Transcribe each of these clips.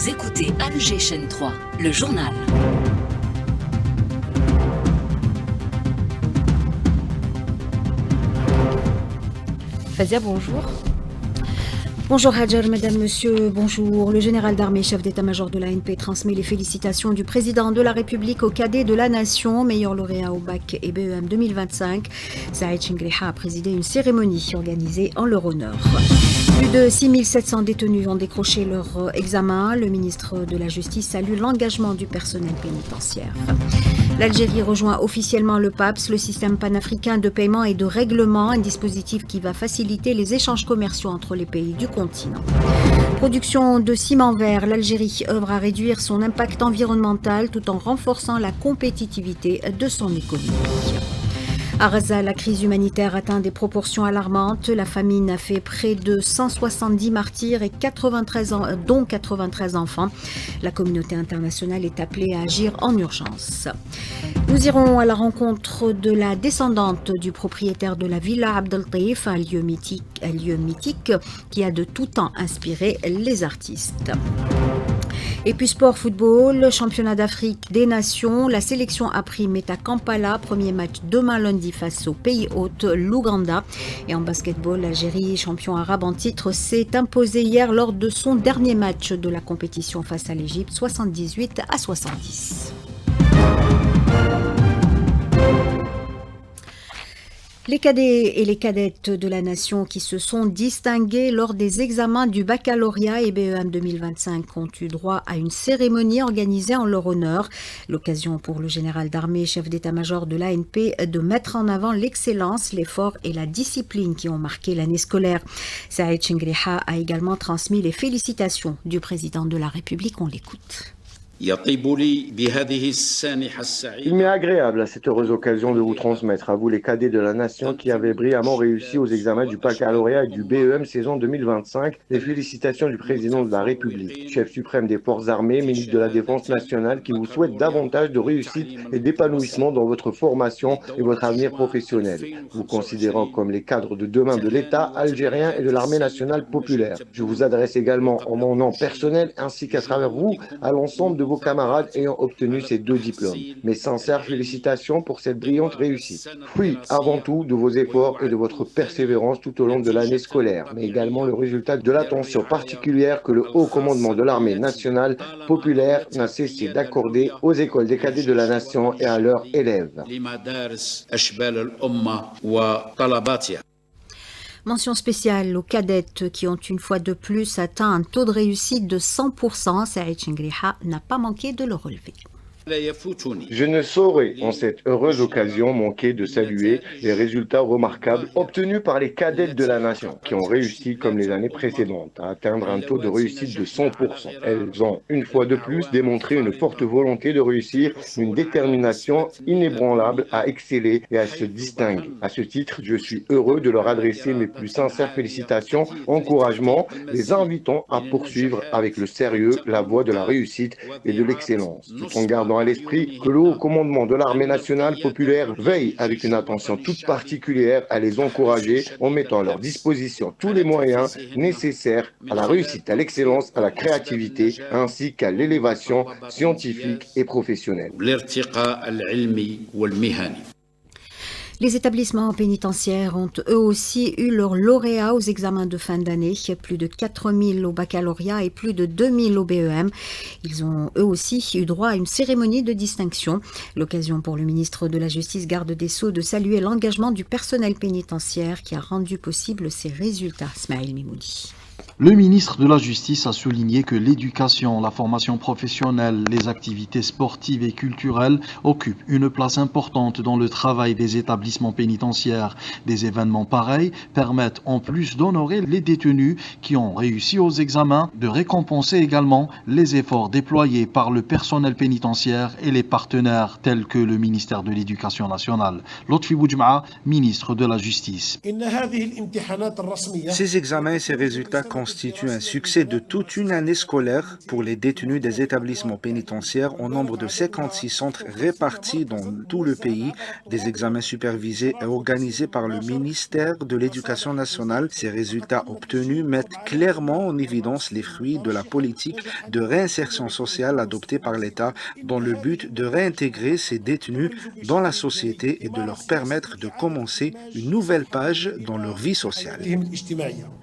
Vous écoutez Alger Chaîne 3, le journal. Fazia, bonjour. Bonjour Hadjar, mesdames, messieurs, bonjour. Le général d'armée, chef d'état-major de l'ANP, transmet les félicitations du président de la République aux cadets de la nation, meilleur lauréat au bac et BEM 2025. Saïd Chingriha a présidé une cérémonie organisée en leur honneur. Plus de 6700 détenus ont décroché leur examen. Le ministre de la Justice salue l'engagement du personnel pénitentiaire. L'Algérie rejoint officiellement le PAPS, le système panafricain de paiement et de règlement, un dispositif qui va faciliter les échanges commerciaux entre les pays du continent. Production de ciment vert, l'Algérie œuvre à réduire son impact environnemental tout en renforçant la compétitivité de son économie. À Gaza, la crise humanitaire atteint des proportions alarmantes. La famine a fait près de 170 martyrs et dont 93 enfants. La communauté internationale est appelée à agir en urgence. Nous irons à la rencontre de la descendante du propriétaire de la villa Abdeltaïf, un lieu mythique qui a de tout temps inspiré les artistes. Et puis sport football, championnat d'Afrique des Nations, la sélection A-Prime est à Kampala, premier match demain lundi face au pays hôte, l'Ouganda. Et en basketball, l'Algérie, champion arabe en titre, s'est imposé hier lors de son dernier match de la compétition face à l'Égypte, 78-70. Les cadets et les cadettes de la nation qui se sont distingués lors des examens du baccalauréat et BEM 2025 ont eu droit à une cérémonie organisée en leur honneur. L'occasion pour le général d'armée, chef d'état-major de l'ANP, de mettre en avant l'excellence, l'effort et la discipline qui ont marqué l'année scolaire. Saïd Chingriha a également transmis les félicitations du président de la République. On l'écoute. Il m'est agréable à cette heureuse occasion de vous transmettre à vous les cadets de la nation qui avaient brillamment réussi aux examens du baccalauréat et du BEM saison 2025 les félicitations du président de la République, chef suprême des forces armées, ministre de la Défense nationale qui vous souhaite davantage de réussite et d'épanouissement dans votre formation et votre avenir professionnel, vous considérant comme les cadres de demain de l'État algérien et de l'armée nationale populaire. Je vous adresse également en mon nom personnel ainsi qu'à travers vous à l'ensemble de vos camarades ayant obtenu ces deux diplômes. Mes sincères félicitations pour cette brillante réussite. Fruit avant tout de vos efforts et de votre persévérance tout au long de l'année scolaire, mais également le résultat de l'attention particulière que le haut commandement de l'armée nationale populaire n'a cessé d'accorder aux écoles des cadets de la nation et à leurs élèves. Mention spéciale aux cadettes qui ont une fois de plus atteint un taux de réussite de 100%. Saïd Chingriha n'a pas manqué de le relever. Je ne saurais, en cette heureuse occasion, manquer de saluer les résultats remarquables obtenus par les cadettes de la nation, qui ont réussi, comme les années précédentes, à atteindre un taux de réussite de 100%. Elles ont, une fois de plus, démontré une forte volonté de réussir, une détermination inébranlable à exceller et à se distinguer. À ce titre, je suis heureux de leur adresser mes plus sincères félicitations, encouragements, les invitant à poursuivre avec le sérieux la voie de la réussite et de l'excellence, tout en gardant à l'esprit que le haut commandement de l'armée nationale populaire veille avec une attention toute particulière à les encourager en mettant à leur disposition tous les moyens nécessaires à la réussite, à l'excellence, à la créativité ainsi qu'à l'élévation scientifique et professionnelle. Les établissements pénitentiaires ont eux aussi eu leur lauréat aux examens de fin d'année, plus de 4000 au baccalauréat et plus de 2000 au BEM. Ils ont eux aussi eu droit à une cérémonie de distinction. L'occasion pour le ministre de la Justice, garde des Sceaux, de saluer l'engagement du personnel pénitentiaire qui a rendu possible ces résultats. Smaïl Mimoudi. Le ministre de la Justice a souligné que l'éducation, la formation professionnelle, les activités sportives et culturelles occupent une place importante dans le travail des établissements pénitentiaires. Des événements pareils permettent, en plus d'honorer les détenus qui ont réussi aux examens, de récompenser également les efforts déployés par le personnel pénitentiaire et les partenaires tels que le ministère de l'Éducation nationale. Lotfi Boudjma, ministre de la Justice. Ces examens et ces résultats constitue un succès de toute une année scolaire pour les détenus des établissements pénitentiaires au nombre de 56 centres répartis dans tout le pays. Des examens supervisés et organisés par le ministère de l'Éducation nationale. Ces résultats obtenus mettent clairement en évidence les fruits de la politique de réinsertion sociale adoptée par l'État dans le but de réintégrer ces détenus dans la société et de leur permettre de commencer une nouvelle page dans leur vie sociale.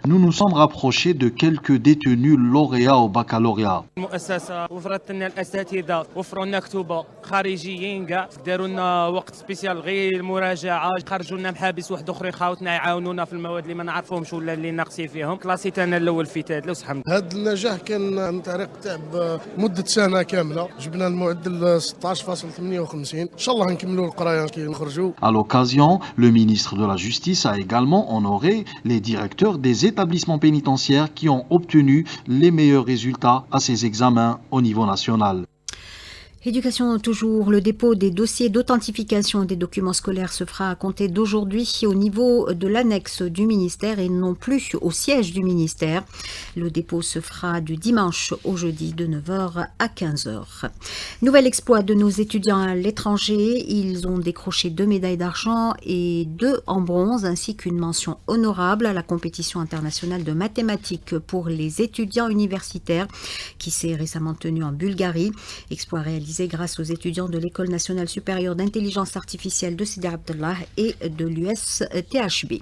Nous nous sommes rapprochés de quelques détenus lauréats au baccalauréat. المؤسسه وفرت لنا الاساتذه وفروا لنا كتب خارجيين كاع داروا لنا وقت سبيسيال غير المراجعه خرجوا لنا محابس واحد اخرين خاوتنا يعاونونا في المواد اللي ما نعرفهمش ولا اللي ناقصين فيهم كلاسيت انا الاول في تاد لو سحمت. هذا النجاح كان عن طريق تعب مده سنه كامله جبنا المعدل 16.58 ان شاء الله نكملوا القرايه كي نخرجوا. À l'occasion, le ministre de la Justice a également honoré les directeurs des établissements pénitentiaires qui ont obtenu les meilleurs résultats à ces examens au niveau national. Éducation toujours, le dépôt des dossiers d'authentification des documents scolaires se fera à compter d'aujourd'hui au niveau de l'annexe du ministère et non plus au siège du ministère. Le dépôt se fera du dimanche au jeudi de 9h à 15h. Nouvel exploit de nos étudiants à l'étranger, ils ont décroché 2 médailles d'argent et 2 en bronze ainsi qu'une mention honorable à la compétition internationale de mathématiques pour les étudiants universitaires qui s'est récemment tenue en Bulgarie. Exploit réalisé grâce aux étudiants de l'École nationale supérieure d'intelligence artificielle de Sidi Abdallah et de l'USTHB.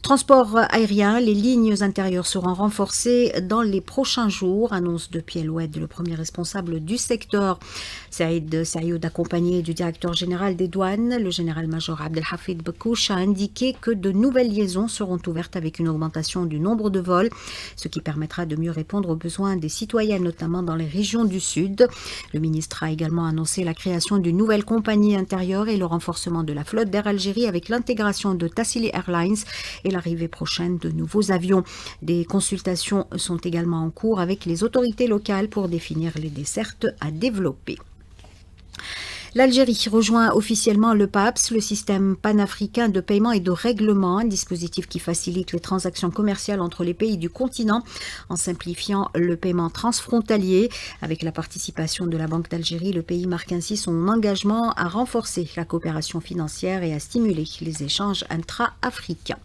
Transport aérien, les lignes intérieures seront renforcées dans les prochains jours, annonce depuis El Oued, le premier responsable du secteur. Saïd Sayoud, accompagné du directeur général des douanes, le général-major Abdelhafid Bekouch, a indiqué que de nouvelles liaisons seront ouvertes avec une augmentation du nombre de vols, ce qui permettra de mieux répondre aux besoins des citoyens, notamment dans les régions du Sud. Le ministre a également annoncé la création d'une nouvelle compagnie intérieure et le renforcement de la flotte d'Air Algérie avec l'intégration de Tassili Airlines et l'arrivée prochaine de nouveaux avions. Des consultations sont également en cours avec les autorités locales pour définir les dessertes à développer. L'Algérie rejoint officiellement le PAPS, le système panafricain de paiement et de règlement, un dispositif qui facilite les transactions commerciales entre les pays du continent en simplifiant le paiement transfrontalier. Avec la participation de la Banque d'Algérie, le pays marque ainsi son engagement à renforcer la coopération financière et à stimuler les échanges intra-africains.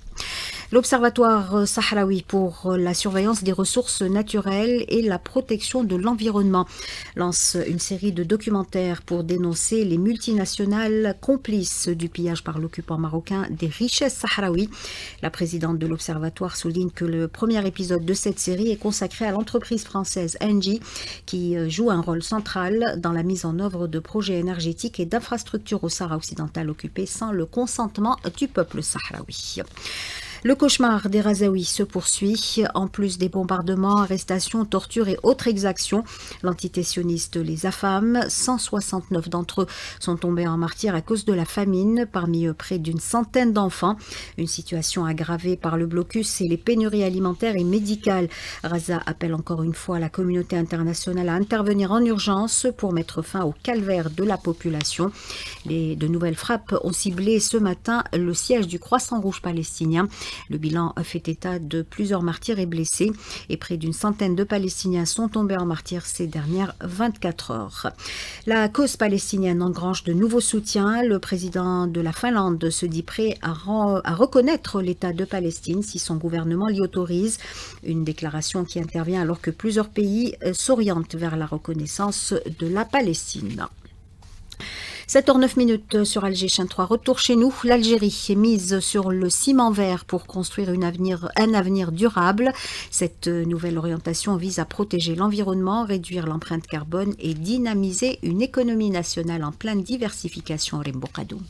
L'Observatoire sahraoui pour la surveillance des ressources naturelles et la protection de l'environnement lance une série de documentaires pour dénoncer les multinationales complices du pillage par l'occupant marocain des richesses sahraouies. La présidente de l'Observatoire souligne que le premier épisode de cette série est consacré à l'entreprise française Engie qui joue un rôle central dans la mise en œuvre de projets énergétiques et d'infrastructures au Sahara occidental occupé sans le consentement du peuple sahraoui. Le cauchemar des Razaouis se poursuit. En plus des bombardements, arrestations, tortures et autres exactions, l'entité sioniste les affame. 169 d'entre eux sont tombés en martyrs à cause de la famine, parmi eux près d'une centaine d'enfants. Une situation aggravée par le blocus et les pénuries alimentaires et médicales. Raza appelle encore une fois la communauté internationale à intervenir en urgence pour mettre fin au calvaire de la population. De nouvelles frappes ont ciblé ce matin le siège du Croissant Rouge palestinien. Le bilan fait état de plusieurs martyrs et blessés et près d'une centaine de Palestiniens sont tombés en martyrs ces dernières 24 heures. La cause palestinienne engrange de nouveaux soutiens. Le président de la Finlande se dit prêt à reconnaître l'État de Palestine si son gouvernement l'y autorise. Une déclaration qui intervient alors que plusieurs pays s'orientent vers la reconnaissance de la Palestine. 7h09 sur Alger Chaîne 3. Retour chez nous. L'Algérie mise sur le ciment vert pour construire un avenir durable. Cette nouvelle orientation vise à protéger l'environnement, réduire l'empreinte carbone et dynamiser une économie nationale en pleine diversification. Rimbokadou.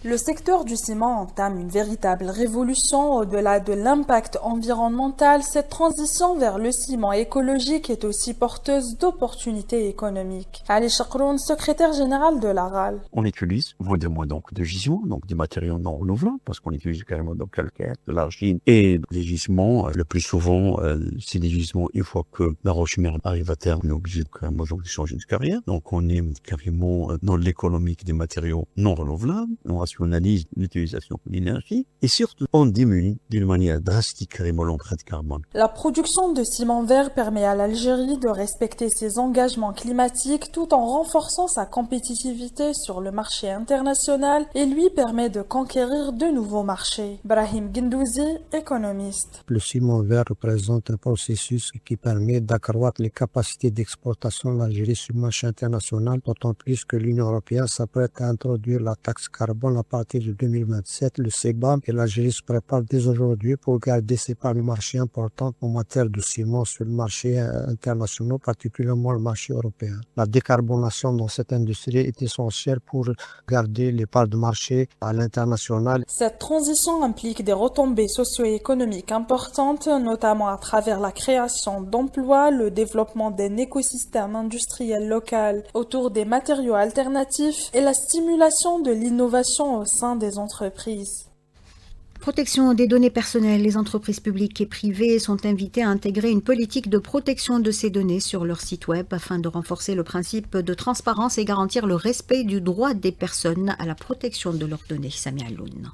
Le secteur du ciment entame une véritable révolution au-delà de l'impact environnemental. Cette transition vers le ciment écologique est aussi porteuse d'opportunités économiques. Ali Chakroun, secrétaire général de l'ARAL. On utilise moins donc de gisement, donc des matériaux non renouvelables, parce qu'on utilise carrément donc calcaire, de l'argile et des gisements. Le plus souvent, c'est des gisements une fois que la roche mère arrive à terme, on est obligé de carrément de changer de carrière. Donc on est carrément dans l'économique des matériaux non renouvelables. On rationalise l'utilisation de l'énergie et surtout on diminue d'une manière drastique carrément l'empreinte carbone. La production de ciment vert permet à l'Algérie de respecter ses engagements climatiques tout en renforçant sa compétitivité sur le marché international et lui permet de conquérir de nouveaux marchés. Brahim Gendouzi, économiste. Le ciment vert représente un processus qui permet d'accroître les capacités d'exportation de l'Algérie sur le marché international, d'autant plus que l'Union européenne s'apprête à introduire la taxe carbone à partir de 2027, le CBAM, et l'Algérie se prépare dès aujourd'hui pour garder ses parts de marché importantes en matière de ciment sur le marché international, particulièrement le marché européen. La décarbonation dans cette industrie est essentielle pour garder les parts de marché à l'international. Cette transition implique des retombées socio-économiques importantes, notamment à travers la création d'emplois, le développement d'un écosystème industriel local autour des matériaux alternatifs et la stimulation de l'innovation au sein des entreprises. Protection des données personnelles. Les entreprises publiques et privées sont invitées à intégrer une politique de protection de ces données sur leur site web afin de renforcer le principe de transparence et garantir le respect du droit des personnes à la protection de leurs données. Samia Aloun.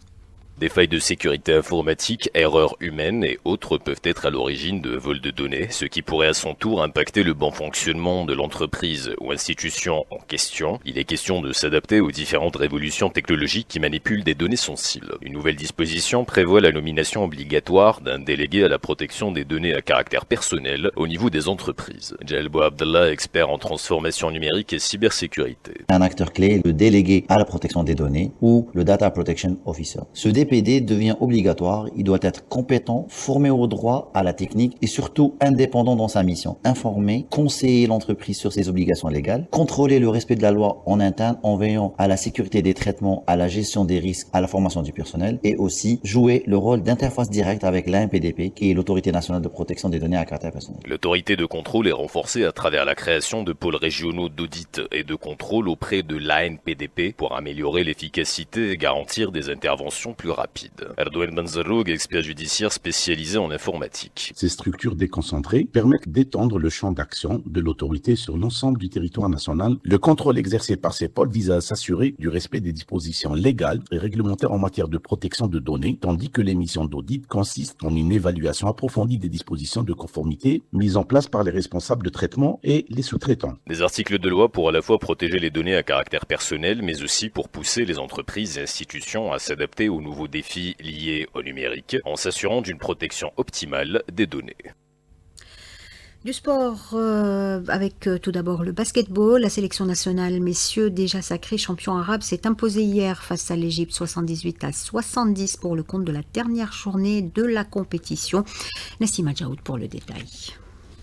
Des failles de sécurité informatique, erreurs humaines et autres peuvent être à l'origine de vols de données, ce qui pourrait à son tour impacter le bon fonctionnement de l'entreprise ou institution en question. Il est question de s'adapter aux différentes révolutions technologiques qui manipulent des données sensibles. Une nouvelle disposition prévoit la nomination obligatoire d'un délégué à la protection des données à caractère personnel au niveau des entreprises. Jael Bouabdallah, expert en transformation numérique et cybersécurité. Un acteur clé, le délégué à la protection des données ou le Data Protection Officer. Ce DPD devient obligatoire, il doit être compétent, formé au droit, à la technique et surtout indépendant dans sa mission. Informer, conseiller l'entreprise sur ses obligations légales, contrôler le respect de la loi en interne en veillant à la sécurité des traitements, à la gestion des risques, à la formation du personnel et aussi jouer le rôle d'interface directe avec l'ANPDP qui est l'autorité nationale de protection des données à caractère personnel. L'autorité de contrôle est renforcée à travers la création de pôles régionaux d'audit et de contrôle auprès de l'ANPDP pour améliorer l'efficacité et garantir des interventions plus rapides. Erdogan Benzeroug, expert judiciaire spécialisé en informatique. Ces structures déconcentrées permettent d'étendre le champ d'action de l'autorité sur l'ensemble du territoire national. Le contrôle exercé par ces pôles vise à s'assurer du respect des dispositions légales et réglementaires en matière de protection de données, tandis que les missions d'audit consistent en une évaluation approfondie des dispositions de conformité mises en place par les responsables de traitement et les sous-traitants. Des articles de loi pour à la fois protéger les données à caractère personnel, mais aussi pour pousser les entreprises et institutions à s'adapter aux nouveaux défis liés au numérique en s'assurant d'une protection optimale des données. Du sport avec tout d'abord le basketball. La sélection nationale messieurs déjà sacrés champions arabes s'est imposée hier face à l'Égypte 78-70 pour le compte de la dernière journée de la compétition. Nassima Djaoud pour le détail.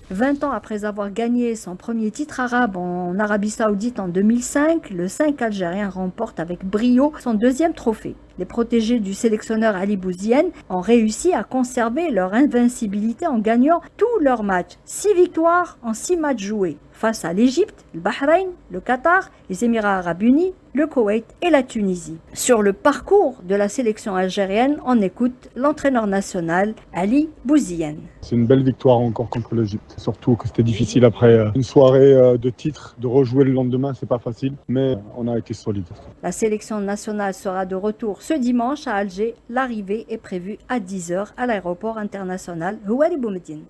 20 ans après avoir gagné son premier titre arabe en Arabie Saoudite en 2005, le 5 algérien remporte avec brio son deuxième trophée. Les protégés du sélectionneur Ali Bouziane ont réussi à conserver leur invincibilité en gagnant tous leurs matchs. 6 victoires en 6 matchs joués face à l'Égypte, le Bahreïn, le Qatar, les Émirats arabes unis, le Koweït et la Tunisie. Sur le parcours de la sélection algérienne, on écoute l'entraîneur national Ali Bouziane. C'est une belle victoire encore contre l'Égypte. Surtout que c'était difficile après une soirée de titre, de rejouer le lendemain, c'est pas facile, mais on a été solide. La sélection nationale sera de retour ce dimanche à Alger. L'arrivée est prévue à 10h à l'aéroport international Houari Boumediene.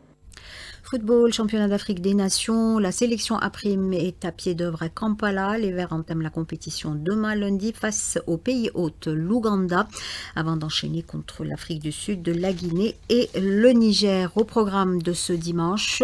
Football, championnat d'Afrique des Nations, la sélection A-Prime est à pied d'œuvre à Kampala. Les Verts entament la compétition demain lundi face au pays hôte, l'Ouganda, avant d'enchaîner contre l'Afrique du Sud, la Guinée et le Niger. Au programme de ce dimanche,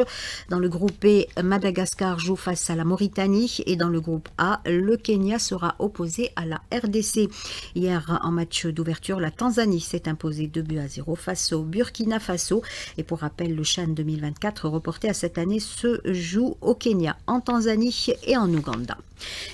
dans le groupe B, Madagascar joue face à la Mauritanie et dans le groupe A, le Kenya sera opposé à la RDC. Hier, en match d'ouverture, la Tanzanie s'est imposée 2-0 face au Burkina Faso. Et pour rappel, le CHAN 2024 reporté à cette année se joue au Kenya, en Tanzanie et en Ouganda.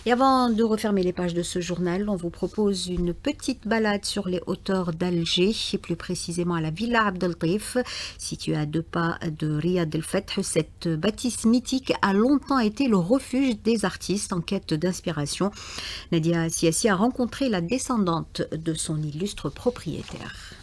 Et avant de refermer les pages de ce journal, on vous propose une petite balade sur les hauteurs d'Alger, et plus précisément à la Villa Abdeltaïf, située à 2 pas de Riyad El Fath. Cette bâtisse mythique a longtemps été le refuge des artistes en quête d'inspiration. Nadia Siassi a rencontré la descendante de son illustre propriétaire.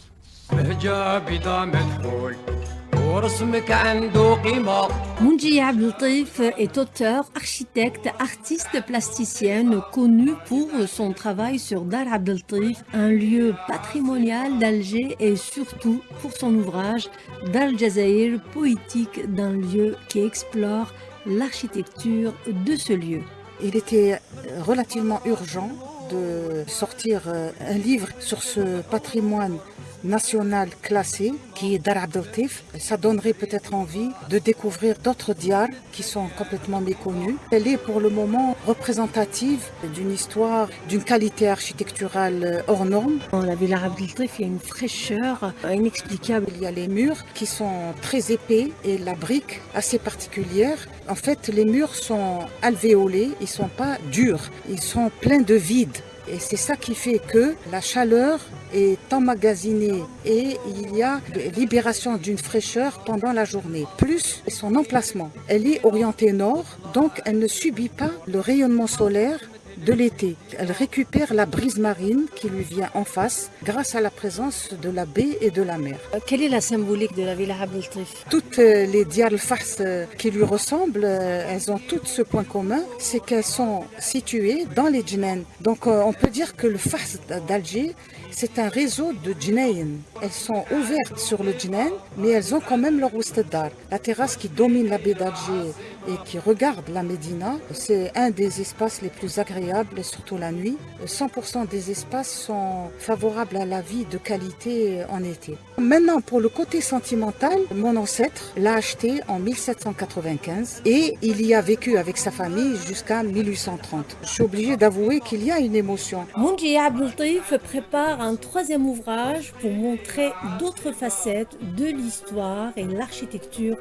Mounji Abdeltif est auteur, architecte, artiste plasticienne connu pour son travail sur Dar Abdeltif, un lieu patrimonial d'Alger et surtout pour son ouvrage Dar Jazaïr, poétique d'un lieu qui explore l'architecture de ce lieu. Il était relativement urgent de sortir un livre sur ce patrimoine national classé qui est Dar Abdeltif. Ça donnerait peut-être envie de découvrir d'autres diars qui sont complètement méconnus. Elle est pour le moment représentative d'une histoire, d'une qualité architecturale hors norme. Dans la ville Abdeltif, il y a une fraîcheur inexplicable. Il y a les murs qui sont très épais et la brique assez particulière. En fait, les murs sont alvéolés, ils ne sont pas durs, ils sont pleins de vide. Et c'est ça qui fait que la chaleur est emmagasinée et il y a libération d'une fraîcheur pendant la journée. Plus son emplacement. Elle est orientée nord, donc elle ne subit pas le rayonnement solaire de l'été. Elle récupère la brise marine qui lui vient en face grâce à la présence de la baie et de la mer. Quelle est la symbolique de la villa Abdeltif? Toutes les Diar al-Fars qui lui ressemblent, elles ont toutes ce point commun, c'est qu'elles sont situées dans les djinnan. Donc on peut dire que le Fars d'Alger, c'est un réseau de djinayn. Elles sont ouvertes sur le djinan, mais elles ont quand même leur ousteddar. La terrasse qui domine la baie d'Alger et qui regarde la Médina, c'est un des espaces les plus agréables, surtout la nuit. 100% des espaces sont favorables à la vie de qualité en été. Maintenant, pour le côté sentimental, mon ancêtre l'a acheté en 1795 et il y a vécu avec sa famille jusqu'à 1830. Je suis obligée d'avouer qu'il y a une émotion. Mounji Abdeltif prépare un troisième ouvrage pour montrer d'autres facettes de l'histoire et l'architecture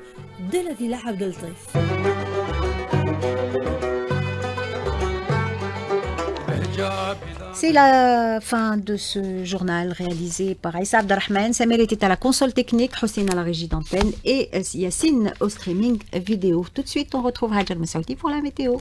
de la villa Abdeltif. C'est la fin de ce journal réalisé par Aïssa Abderrahman. Samir était à la console technique, Hossein à la régie d'antenne et Yassine au streaming vidéo. Tout de suite, on retrouve Hajar Messaouti pour la météo.